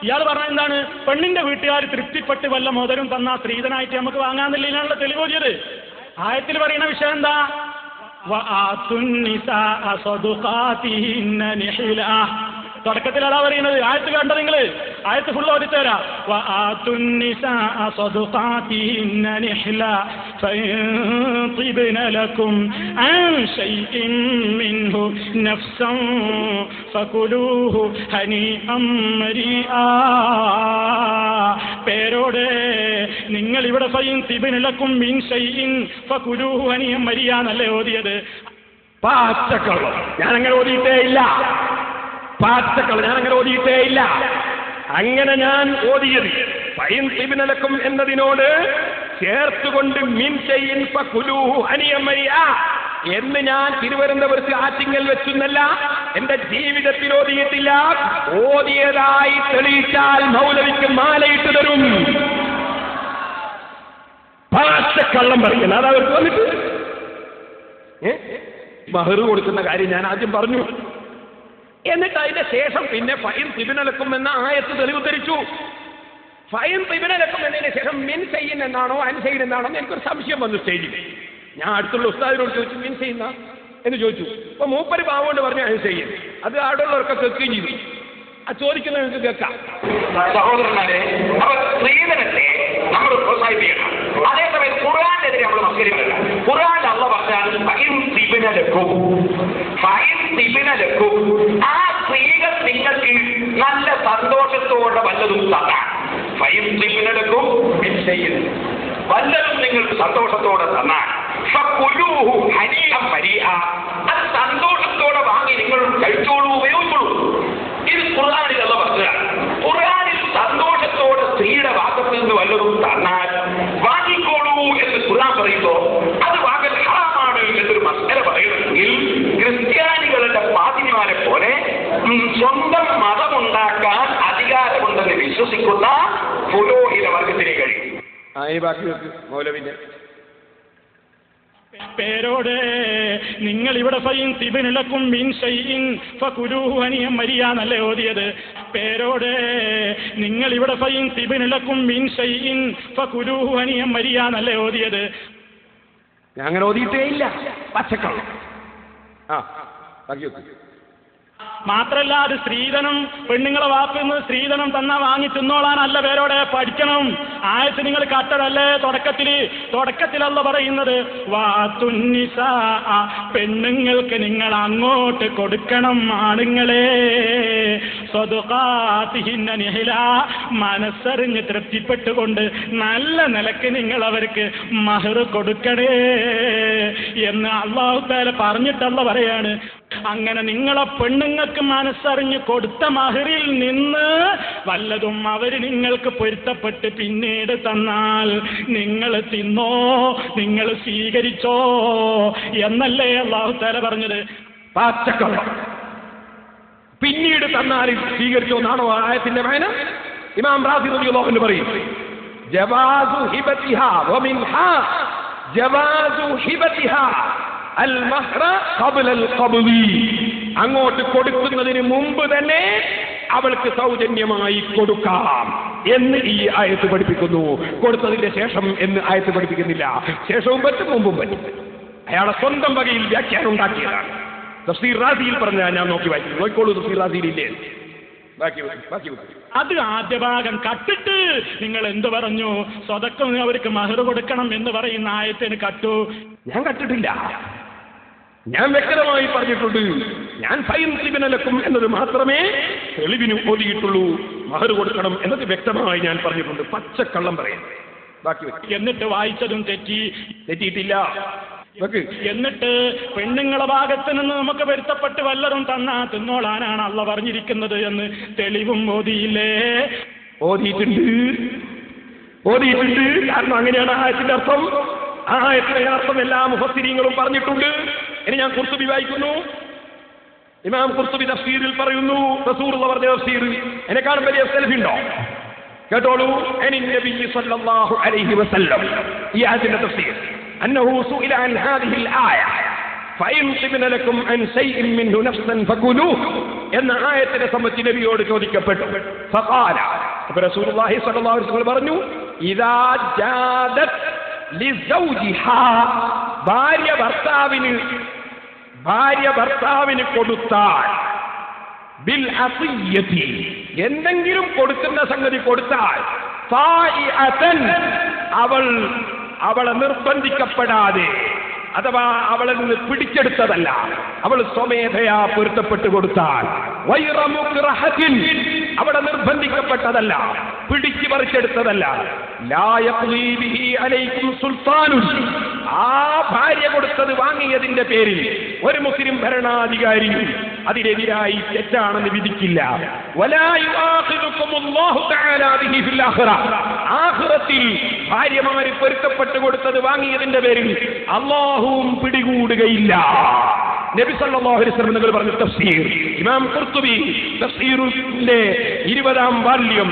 ഇയാൾ പറഞ്ഞ എന്താണ്? പെണ്ണിന്റെ വീട്ടുകാർ തൃപ്തിപ്പെട്ട് വല്ല മുതലും തന്നാ സ്ത്രീധനായിട്ട് നമുക്ക് വാങ്ങാന്നില്ല തെളിവോതിയത്. ആയത്തിൽ പറയുന്ന വിഷയം എന്താ? തുടക്കത്തിൽ അതാ പറയുന്നത്. ആയത്ത് കണ്ട നിങ്ങൾ? ആയത്ത് ഫുൾ ഓടിത്തരാ. പേരോടെ നിങ്ങൾ ഇവിടെ ഫൈൻതിബ്നലക്കും മിൻ ശൈഇൻ ഫകുലൂഹു ഹനിയം മരിയാന്നല്ലേ ഓതിയത്? പാച്ചക്കള്ളം ഞാനങ്ങനെ ഓതിയിട്ടേ ഇല്ല. ഞാനങ്ങനെ ഓതിയിട്ടേ ഇല്ല. അങ്ങനെ ഞാൻ ഓതിയത് ഫൈൻതിബ്നലക്കും എന്നതിനോട് ചേർത്തുകൊണ്ട് മിൻ ശൈഇൻ ഫകുലൂഹു ഹനിയം മരിയാ എന്ന് ഞാൻ തിരുവനന്തപുരത്ത് ആറ്റിങ്ങൽ വെച്ചെന്നല്ല, എന്റെ ജീവിതത്തിൽ ഓതിയിട്ടില്ല. ഓതിയതായി തെളിയിച്ചാൽ മൗലവിക്ക് മാലയിട്ട് തരും. പാച്ചക്കള്ളം പറയുന്നത് അതാ അവർക്ക് വന്നിട്ട് മഹർ കൊടുക്കുന്ന കാര്യം ഞാൻ ആദ്യം പറഞ്ഞു. എന്നിട്ട് അതിന്റെ ശേഷം പിന്നെ ഫൈൻ തിബിനലക്കും എന്ന ആയത്ത് തെളിവ് ധരിച്ചു. ഫൈൻ തിബിനലക്കും എന്നതിന് ശേഷം മിൻ സൈൻ എന്നാണോ അൻസൈൻ എന്നാണോ എനിക്കൊരു സംശയം വന്നു സ്റ്റേജിൽ. ഞാൻ അടുത്തുള്ള ഉസ്താദിനോട് ചോദിച്ചു മിൻ സൈന എന്ന് ചോദിച്ചു. അപ്പൊ മൂപ്പര് പാവോണ്ട് പറഞ്ഞു അൻസൈൻ. അത് അവിടെയുള്ളവർക്ക് കേൾക്കുകയും ചെയ്തു. ആ ചോദിക്കുന്നത് നിങ്ങൾക്ക് കേൾക്കാം. സഹോദരന്മാരെ, അവർ സ്ത്രീധനത്തെ നമ്മൾ പ്രോത്സാഹിപ്പിക്കണം. അതേസമയം ഖുർആനെതിരെ നമ്മൾ മസ്കരിക്കല്ല. ഖുർആൻ അള്ള പറഞ്ഞാൽ ആ സ്ത്രീകൾ നിങ്ങൾക്ക് നല്ല സന്തോഷത്തോടെ വല്ലതും നിങ്ങൾക്ക് സന്തോഷത്തോടെ തന്നാൽ ഫകുലൂഹു ഹനീഅൻ മരീഅ, അത് സന്തോഷത്തോടെ വാങ്ങി നിങ്ങൾ കഴിച്ചോളൂ, ഉപയോഗിച്ചോളൂ. ഇത് ഖുർആനിൽ അല്ലാഹു പറഞ്ഞതാണ്. ഖുർആനിൽ സന്തോഷത്തോടെ സ്ത്രീയുടെ ഭാഗത്ത് നിന്ന് വല്ലതും തന്നാൽ വാങ്ങിക്കോളൂ എന്ന് ഖുർആൻ പറയുമ്പോൾ അത് വാങ്ങൽ ഹറാമാണ് എന്നൊരു മസ്അല പറയണമെങ്കിൽ ക്രിസ്ത്യാനികളുടെ പാതിരിമാരെ പോലെ സ്വന്തം മതമുണ്ടാക്കാൻ അധികാരമുണ്ടെന്ന് വിശ്വസിക്കുന്ന പുരോഹിത വർഗത്തിനെ കഴിയും. മൗലവിന്റെ പേരോടെ നിങ്ങൾ ഇവിടെ ഫൈൻ തിബിനിലക്കും മീൻ ഷൈഇൻ ഫകുലൂഹു ഹനിയൻ മരിയാന്നല്ലേ ഓതിയത്. പേരോടെ നിങ്ങൾ ഇവിടെ ഫൈൻ തിബിനിലക്കും മീൻ ഷൈഇൻ ഫകുലൂഹു ഹനിയൻ മരിയാന്നല്ലേ ഓതിയത്. ഞാൻ അങ്ങനെ ഓതിയിട്ടേ ഇല്ല. പച്ചക്കള്ളം. മാത്രല്ല അത് സ്ത്രീധനം, പെണ്ണുങ്ങളെ വാപ്പിൽ നിന്ന് സ്ത്രീധനം തന്നാ വാങ്ങി തിന്നോളാനല്ല പേരോടെ, പഠിക്കണം. ആയത്ത് നിങ്ങൾ കട്ടതല്ലേ തുടക്കത്തിലല്ല പറയുന്നത് വാതുന്നിസാ, പെണ്ണുങ്ങൾക്ക് നിങ്ങൾ അങ്ങോട്ട് കൊടുക്കണം. ആണുങ്ങളെ സ്വദഖാതിഹിന്ന നിഹ്ല, മനസ്സറിഞ്ഞ് തൃപ്തിപ്പെട്ടുകൊണ്ട് നല്ല നിലക്ക് നിങ്ങൾ അവർക്ക് മഹർ കൊടുക്കണേ എന്ന് അല്ലാഹു തആല പറഞ്ഞിട്ടല്ല പറയാണ്. അങ്ങനെ നിങ്ങളെ പെണ്ണുങ്ങൾക്ക് മനസ്സറിഞ്ഞ് കൊടുത്ത മഹറിൽ നിന്ന് വല്ലതും അവർ നിങ്ങൾക്ക് പൊരുത്തപ്പെട്ട് പിന്നീട് തന്നാൽ നിങ്ങൾ തിന്നോ, നിങ്ങൾ സ്വീകരിച്ചോ എന്നല്ലേ അല്ലാഹു തആല പറഞ്ഞത്. പച്ചക്കള്ളം. പിന്നീട് തന്നാൽ സ്വീകരിച്ചോ എന്നാണോ ആയത്തിന്റെ വായന? ഇമാം റാസി റളിയല്ലാഹു അൻഹു പറയും ജവാസു ഹിബതിഹാ വമിൻഹാ ജവാസു ഹിബതിഹാ അൽ-മഹ്റ ഖബ്ല അൽ-ഖബ്ളി, അങ്ങോട്ട് കൊടുക്കുന്നതിന് മുമ്പ് തന്നെ അവൾക്ക് സൗജന്യമായി കൊടുക്കാം എന്ന് ഈ ആയത്ത് പഠിപ്പിക്കുന്നു. കൊടുത്തതിന്റെ ശേഷം എന്ന് ആയത്ത് പഠിപ്പിക്കുന്നില്ല. ശേഷവും പറ്റും, മുമ്പും പറ്റും. അയാളെ സ്വന്തം വകയിൽ വ്യാഖ്യാനം ഉണ്ടാക്കിയതാണ്. തഫ്സീർ റാസിയിൽ പറഞ്ഞാൽ ഞാൻ നോക്കി വായിക്കും. നോക്കിക്കോളൂ, തഫ്സീർ റാസിയിലില്ലേ? ബാക്കി അത് ആദ്യ ഭാഗം കട്ടിട്ട് നിങ്ങൾ എന്ത് പറഞ്ഞു? സ്വതക്കം അവർക്ക് മഹർ കൊടുക്കണം എന്ന് പറയുന്ന ആയത്തിന് കട്ടു. ഞാൻ കട്ടിട്ടില്ല. ഞാൻ വ്യക്തമായി പറഞ്ഞിട്ടുണ്ട്. ഞാൻ ഫൈൻ സിബിനലക്കും എന്നത് മാത്രമേ തെളിവിന് ഓതിയിട്ടുള്ളൂ. മഹർ കൊടുക്കണം എന്നത് വ്യക്തമായി ഞാൻ പറഞ്ഞിട്ടുണ്ട്. പച്ചക്കള്ളം പറയാം. ബാക്കി എന്നിട്ട് വായിച്ചതും തെറ്റിയിട്ടില്ല. എന്നിട്ട് പെണ്ണുങ്ങളെ ഭാഗത്ത് നിന്ന് നമുക്ക് വരുത്തപ്പെട്ട് വല്ലതും തന്നാ തിന്നോളാനാണ് അള്ള പറഞ്ഞിരിക്കുന്നത് എന്ന് തെളിവും ഓതിയില്ലേ? ഓതിയിട്ടുണ്ട്. കാരണം അങ്ങനെയാണ് ആയത്തിന്റെ അർത്ഥം. ആ ആയത്തിന്റെ അർത്ഥം എല്ലാ മുഫസ്സിരീങ്ങളും പറഞ്ഞിട്ടുണ്ട്. ഇനി ഞാൻ ഖുർത്തുബി വായിക്കുന്നു. ഇമാം ഖുർത്തുബി തഫ്സീറിൽ പറയുന്നു, റസൂലുള്ളാഹി പറഞ്ഞ തഫ്സീർ എന്നെക്കാളും വലിയ സെൽഫുണ്ടോ? കേട്ടോളൂ. നബി സല്ലല്ലാഹു അലൈഹി വസല്ലം ഈ ആയത്തിന്റെ തഫ്സീർ أنه سئل عن هذه الآية فإن طبن لكم عن شيء منه نفسا فكلوه എന്ന ആയത്തിനെ സംബന്ധിച്ച് നബിയോട് ചോദിക്കപ്പെട്ടു. فقال رسول الله صلى الله عليه وسلم പറഞ്ഞു إذا جادت لزوجها, ഭാര്യ ഭർത്താവിന് കൊടുത്താൽ ബിൽ അസിയ്യതി, എന്തെങ്കിലും കൊടുക്കുന്ന സംഗതി കൊടുത്താൽ ഫായിഅതൻ, അവളെ നിർബന്ധിക്കപ്പെടാതെ, അഥവാ അവളിൽ നിന്ന് പിടിച്ചെടുത്തതല്ല, അവൾ സ്വമേധയാ പൊരുത്തപ്പെട്ട് കൊടുത്താൽ, വൈറമുക്റഹത്തിൻ, അവളെ നിർബന്ധിക്കപ്പെട്ടതല്ല, പിടിച്ചു പറിച്ചെടുത്തതല്ല, ലാ യഖ്ലീ ബിഹി അലൈക്കും സുൽത്താനുൻ, ആ ഭാര്യ കൊടുത്തത് വാങ്ങിയതിന്റെ പേരിൽ ഒരു മുസ്ലിം ഭരണാധികാരി അതിനെതിരായി തെറ്റാണെന്ന് വിധിക്കില്ല. വലാ യുആഖിദുകുമുല്ലാഹു തആല ബിഹി ഫിൽ ആഖിറ, ആഖിറത്തിൽ ഭാര്യമാര് പൊരുത്തപ്പെട്ട് കൊടുത്തത് വാങ്ങിയതിന്റെ പേരിൽ അല്ലാഹുവും പിടികൂടുകയില്ല. നബി സല്ലല്ലാഹു അലൈഹി വസല്ലം തങ്ങൾ പറഞ്ഞ തഫ്സീർ ഇമാം ഖുർത്തുബി തഫ്സീറിന്റെ 20-ാം വാല്യം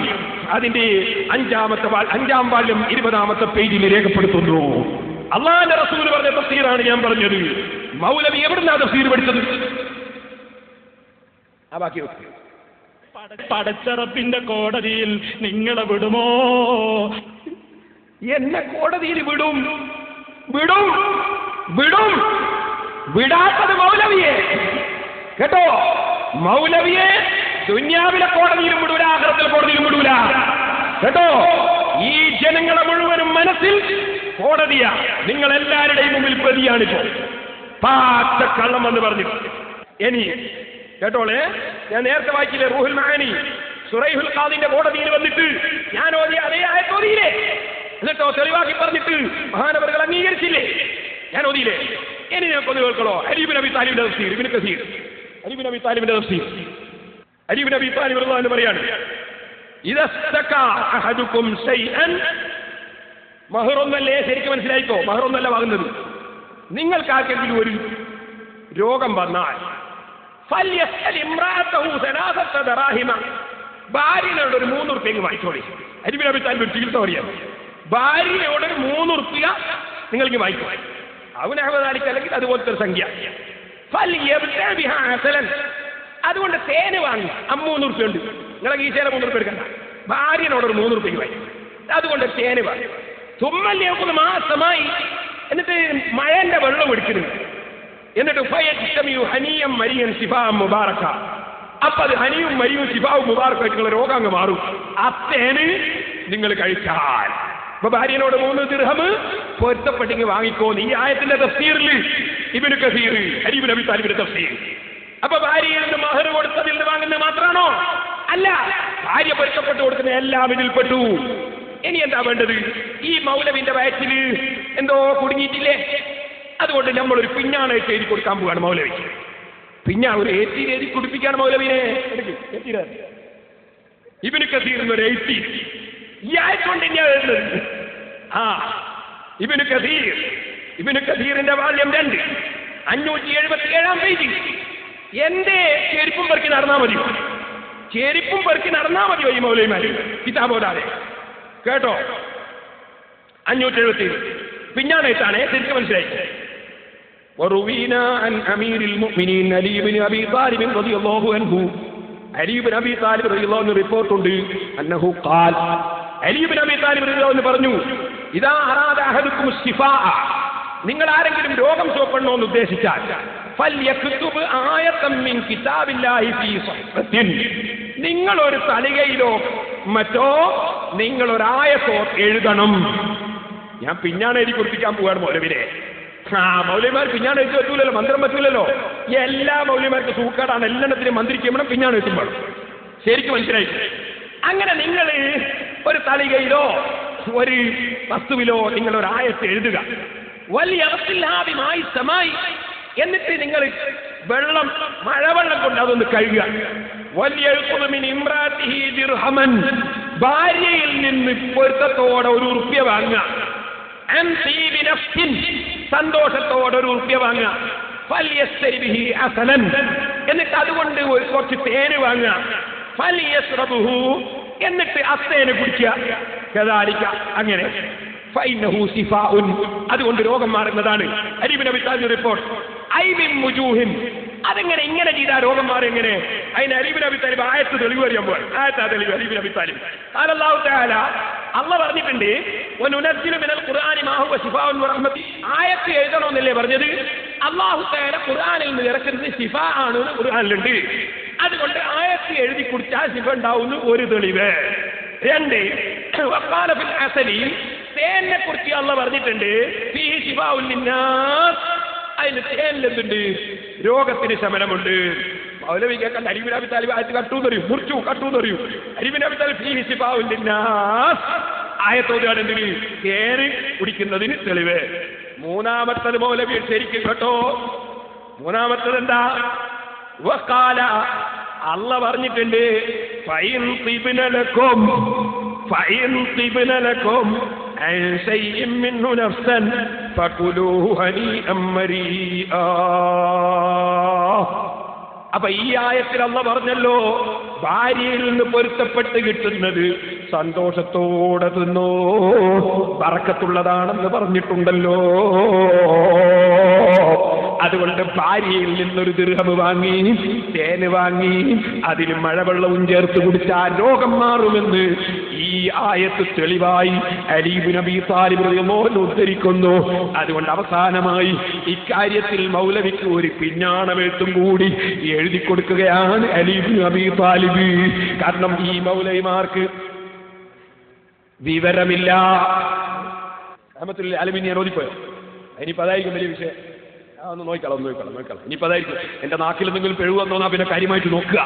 അതിന്റെ 5-ാം വാല്യം 20-ാമത്തെ പേജിൽ രേഖപ്പെടുത്തുന്നു. അല്ലാഹുവിന്റെ റസൂൽ പറഞ്ഞ തഫ്സീറാണ് ഞാൻ പറഞ്ഞത്. മൗലവി എവിടുന്നാ തഫ്സീർ പഠിച്ചത്? പടച്ചറപ്പിന്റെ കോടതിയിൽ നിങ്ങളെ വിടുമോ? എന്നെ കോടതിയിൽ വിടും. വിടാത്തത് മൗലവിയെ, കേട്ടോ? മൗലവിയെ ദുനിയാവിലെ കോടതിയിലും വിടൂല, ആഖിറത്തിലെ കോടതിയിലും വിടൂല, കേട്ടോ? ഈ ജനങ്ങളെ മുഴുവനും മനസ്സിൽ കോടതിയാ. നിങ്ങൾ എല്ലാവരുടെയും മുമ്പിൽ പ്രതിയാണിപ്പോ. പാറ്റ കള്ളം എന്ന് പറഞ്ഞു. ഇനി കേട്ടോളെ, ഞാൻ നേരത്തെ വായിച്ചില്ലേ റൂഹുൽ മആനി, സുറൈഹുൽ ഖാദിന്റെ കോടതിയിൽ വന്നിട്ട് ഞാൻ ഓതിയ അതേ ആയത്ത് ഓതിയില്ലേ? എന്നിട്ടോ തെളിവാക്കി പറഞ്ഞിട്ട് മഹാനവറുകൾ അംഗീകരിച്ചില്ലേ? ഞാൻ ഓതിയില്ലേ? ഇനി ഞങ്ങൾക്കൊന്ന് കേൾക്കണോ? അലി ഇബ്നു അബീ താലിബിന്റെ തഫ്സീർ, ഇബ്നു കസീർ, അലി ഇബ്നു അബീ താലിബിന്റെ തഫ്സീർ. അലി ഇബ്നു അബീ താലിബ് റളിയല്ലാഹു അൻഹു പറയാണ്, ഇദസ്തകാ അഹദുകും ശൈഅൻ, മഹറൊന്നല്ലേ, ശരിക്കും മനസ്സിലായിക്കോ, മഹറൊന്നല്ല വാങ്ങുന്നത്. നിങ്ങൾക്ക് ആർക്കെങ്കിലും ഒരു രോഗം വന്നാൽ ഫല്യസ്അൽ ഇംറഅതഹു സലാസത ദറാഹിമ, ഭാര്യയോട് ഒരു 3 ഉറുപ്പിക വാങ്ങിച്ചോളി. അലി ഇബ്നു അബീ താലിബ് ചികിത്സ പറയാം, ഭാര്യയോട് ഒരു 3 ഉറുപ്പിക നിങ്ങൾക്ക് വാങ്ങിക്കോ. അവനഹമദാലിക്കല്ലെങ്കിൽ അതുപോലത്തെ ഒരു സംഖ്യ. അതുകൊണ്ട് തേന് വാങ്ങി 3 ഉറുപ്പിക ഉണ്ട്, നിങ്ങളെ ഗീശയിലെ 3 ഉറുപ്പിക എടുക്കണ്ട, ഭാര്യനോട് ഒരു 3 ഉറുപ്പിക വാങ്ങി, അതുകൊണ്ട് തേന് വാങ്ങി. തുമ്മല്ലേക്കുന്ന മാസമായി, എന്നിട്ട് മഴന്റെ വെള്ളം എടുക്കരുത്, എന്നിട്ട് ഹനിയം മരിയൻ ശിഫാം മുബാറക്ക, അപ്പൊ അത് ഹനിയും മരിയും ശിഫാവും മുബാറക്കായിട്ട് നിങ്ങളെ രോഗം അങ്ങ് മാറും. അത്തേന് നിങ്ങൾ കഴിച്ചാൽ അപ്പൊ ഭാര്യനോട് 3 ദിർഹം പൊരുത്തപ്പെട്ടെങ്കിൽ വാങ്ങിക്കോന്ന് ഈ ആയത്തിന്റെ തഫ്സീറിൽ ഇബ്നു കസീർ, അലി ഇബ്നു അബീ താലിബിന്റെ തഫ്സീർ. അപ്പൊ ഭാര്യയിൽ നിന്ന് മഹർ കൊടുത്തതിൽ നിന്ന് വാങ്ങുന്നത് മാത്രമാണോ? അല്ല, ഭാര്യ പൊരുത്തപ്പെട്ട് കൊടുക്കുന്ന എല്ലാം ഇതിൽപ്പെട്ടു. ഇനി എന്താ വേണ്ടത്? ഈ മൗലവിന്റെ വയറ്റിൽ എന്തോ കുടുങ്ങിയിട്ടില്ലേ? അതുകൊണ്ട് നമ്മളൊരു പിഞ്ഞാണായിട്ട് എഴുതി കൊടുക്കാൻ പോവാണ് മൗലവിക്ക്. പിന്നെ ഒരു ഏറ്റിയിൽ എഴുതി കുടിപ്പിക്കാണ് മൗലവിനെ. ഇബ്നു കസീറിന് ഒരു എഴുത്തി ഈ ആയതുകൊണ്ട് തന്നെയാണ് വരുന്നത്. ഇബ്നു കസീറിന്റെ വാല്യം 2 577 പേജ്. എന്റെ ചെരുപ്പും പെറുക്കി നടന്നാൽ മതിയോ? ചെരുപ്പും പെറുക്കി നടന്നാൽ മതിയോ ഈ മൗലവിമാര് കിതാബോടാതെ? കേട്ടോ, 577 പിഞ്ഞാണേറ്റാണ്, ശരിക്കും മനസ്സിലായി. وروينا عن أمير المؤمنين علي بن أبي طالب رضي الله عنه, علي بن أبي طالب رضي الله عنه റിപ്പോർട്ട് ഉണ്ട്, أنه قال, അലി ഇബ്നു അബീ താലിബ് റളിയല്ലാഹു അൻഹു പറഞ്ഞു, ഇദാ അറാദ അഹദുകും ശിഫാഅ, നിങ്ങൾ ആരെങ്കിലും രോഗം സുഖപ്പെടണമെന്ന് ഉദ്ദേശിച്ചാൽ ഫൽയക്തുബ് ആയതൻ മിൻ കിതാബില്ലാഹി ഫീ സഹീഫത്തിൻ, നിങ്ങൾ ഒരു തലികയിലോ മറ്റോ നിങ്ങൾ ഒരു ആയത്തോ എഴുതണം. ഞാൻ പിന്നാണ് എഴുതി കുറിപ്പിക്കാൻ പോവാണ് മൗലവിനെ. മൗലവിമാർ പിന്നാണ് എഴുതി പറ്റൂലല്ലോ, മന്ത്രം പറ്റൂലല്ലോ. എല്ലാ മൗലവിമാർക്ക് സൂക്കാടാണ്, എല്ലാത്തിനും മന്ത്രിക്കുമ്പോൾ പിന്നാണ് എഴുതുമ്പോൾ. ശരിക്കും മനസ്സിലായി? അങ്ങനെ നിങ്ങൾ ഒരു തളികയിലോ ഒരു വസ്തുവിലോ നിങ്ങൾ ഒരു ആയത്ത് എഴുതുക. വലിയ അവസ്ഥില്ലാവിമായി സമായി, എന്നിട്ട് നിങ്ങൾ വെള്ളം മഴവെള്ളം കൊണ്ട് അതൊന്ന് കഴുകുക. വലിയ ദിർഹമൻ, ഭാര്യയിൽ നിന്ന് പൊരുത്തത്തോടെ 1 ഉറുപ്യ വാങ്ങുക. സന്തോഷത്തോടെ 1 ഉറുപ്യ വാങ്ങുക. എന്നിട്ട് അതുകൊണ്ട് കുറച്ച് തേന് വാങ്ങുക. എന്നിട്ട് അത്തേനെ കുടിക്കുക. അങ്ങനെ അതുകൊണ്ട് രോഗം മാറുന്നതാണ്. അലി ഇബ്നു അബീ താലിബ് റിപ്പോർട്ട്. അതെങ്ങനെ ഇങ്ങനെ ചെയ്താൽ രോഗം മാറും എങ്ങനെ? അതിന് അലി ഇബ്നു അബീ താലിബ് ആയത്ത് തെളിവ് അറിയുമ്പോൾ തെളിവ് അലി ഇബ്നു അബീ താലിബ് അള്ളാഹു പറഞ്ഞിട്ടുണ്ട്, ആയത്ത് എഴുതണമെന്നല്ലേ പറഞ്ഞത്? അള്ളാഹു തആല ഖുർആനിൽ നിന്ന് ഇറക്കുന്നത് ശിഫ ആണ് ഖുർആനിലുണ്ട്. അതുകൊണ്ട് ആയത്ത് എഴുതി കുടിച്ചാൽ ശിഫ ഉണ്ടാവുന്ന ഒരു തെളിവ്. 2 തേനെ കുറിച്ച് അള്ളാഹു പറഞ്ഞിട്ടുണ്ട്, അതിന് തേനിലെന്തുണ്ട്? രോഗത്തിന് ശമനമുണ്ട്. മൗലവി കേൾക്കാൻ അലി ഇബ്നു അബീ താലിബ് ആയത്ത് കട്ടൂന്നറിയും, മുറിച്ചു കട്ടൂന്നറിയും. അലി ഇബ്നു അബീ താലിബ് ഫീഹി ശിഫാഉൻ ലിന്നാസ് ആയത്തോടെയാണ് എന്തിന്? തേന് കുടിക്കുന്നതിന് തെളിവ്. 3-മത്തത് മൗലവി ശരിക്കും കേട്ടോ. 3-മത്തത് എന്താ? വഖാല, അല്ലാഹു പറഞ്ഞിട്ടുണ്ട്, ഫൈൻ തിബ്ന ലക്കും عن شيء منه نفسا فكلوه هنيئا مريئا. അപ്പൊ ഈ ആയത്തിൽ അല്ലാഹു പറഞ്ഞല്ലോ, ഭാര്യയിൽ നിന്ന് പൊരുത്തപ്പെട്ട് കിട്ടുന്നത് സന്തോഷത്തോടെ തിന്നോ, ബറക്കത്തുള്ളതാണെന്ന് പറഞ്ഞിട്ടുണ്ടല്ലോ. അതുകൊണ്ട് ഭാര്യയിൽ നിന്നൊരു ദിർഹം വാങ്ങി, തേന് വാങ്ങി, അതിന് മഴവെള്ളവും ചേർത്ത് കുടിച്ചാൽ രോഗം മാറുമെന്ന് ഈ ആയത്ത് തെളിവായി അലി ഇബ്നു അബീ താലിബ് റളിയല്ലാഹു അൻഹു ഉദ്ധരിക്കുന്നു. അതുകൊണ്ട് അവസാനമായി ഇക്കാര്യത്തിൽ മൗലവിക്ക് ഒരു പിന്നാണമെഴുത്തും കൂടി എഴുതി കൊടുക്കുകയാണ് അലി ഇബ്നു അബീ താലിബ്. കാരണം ഈ മൗലവിമാർക്ക് വിവരമില്ല. റഹ്മത്തുൽ ആലമീൻ ഞാൻ ഓതിപ്പോയോ? ഇനിയിപ്പോൾ അതായിരിക്കും വലിയ വിഷയം. ഒന്ന് നോക്കണം. ഇനിയിപ്പോൾ അതായിരിക്കും. എന്റെ നാക്കിൽ എന്തെങ്കിലും പിഴവ് വന്നോന്നാ പിന്നെ കാര്യമായിട്ട് നോക്കുക.